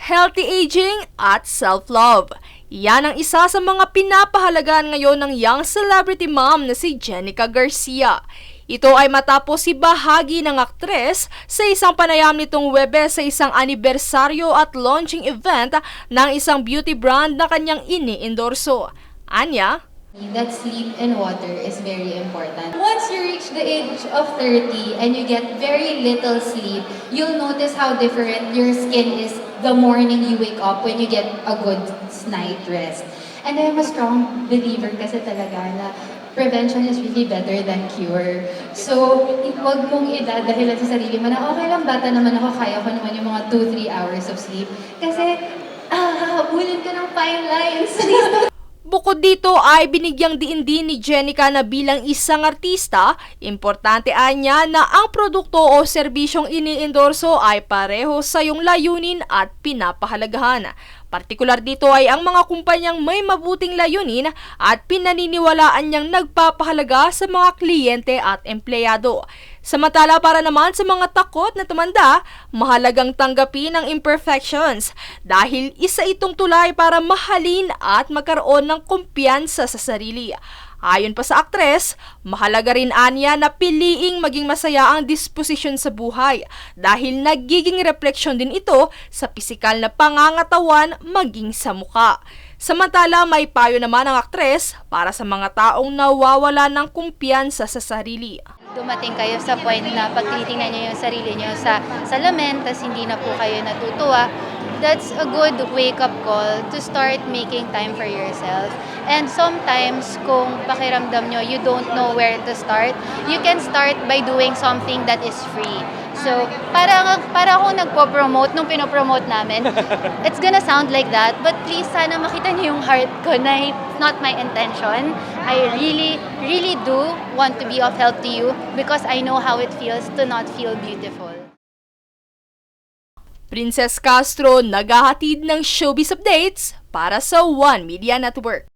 healthy aging at self-love. Yan ang isa sa mga pinapahalagaan ngayon ng young celebrity mom na si Jenica Garcia. Ito ay matapos si bahagi ng aktres sa isang panayam nitong Webes sa isang anibersaryo at launching event ng isang beauty brand na kanyang ini-endorso. Anya, that sleep and water is very important. Once you reach the age of 30 and you get very little sleep, you'll notice how different your skin is the morning you wake up when you get a good night rest. And I'm a strong believer kasi talaga na prevention is really better than cure. So, huwag mong idadahilan sa sarili mo na okay lang, bata naman ako, kaya ko naman yung mga 2-3 hours of sleep. Kasi, hahabulin ka ng fine lines. Please don't. Bukod dito ay binigyang diin din ni Jenica na bilang isang artista, importante anya na ang produkto o serbisyong ini-endorso ay pareho sa iyong layunin at pinapahalagahan. Partikular dito ay ang mga kumpanyang may mabuting layunin at pinaniniwalaan niyang nagpapahalaga sa mga kliyente at empleyado. Samantala para naman sa mga takot na tumanda, mahalagang tanggapin ang imperfections dahil isa itong tulay para mahalin at magkaroon ng kumpiyansa sa sarili. Ayon pa sa aktres, mahalaga rin anya na piliing maging masaya ang disposisyon sa buhay dahil nagiging refleksyon din ito sa pisikal na pangangatawan maging sa muka. Samantala may payo naman ang aktres para sa mga taong nawawala ng kumpiyansa sa sarili. Dumating kayo sa point na pag tinitingnan niyo yung sarili niyo sa salamin, tas hindi na po kayo natutuwa, that's a good wake-up call to start making time for yourself. And sometimes, kung pakiramdam nyo, you don't know where to start, you can start by doing something that is free. So, para akong nagpo-promote nung pinopromote namin, it's gonna sound like that, but please, sana makita niyo yung heart ko na it's not my intention. I really do want to be of help to you because I know how it feels to not feel beautiful. Princess Castro naghahatid ng showbiz updates para sa One Media Network.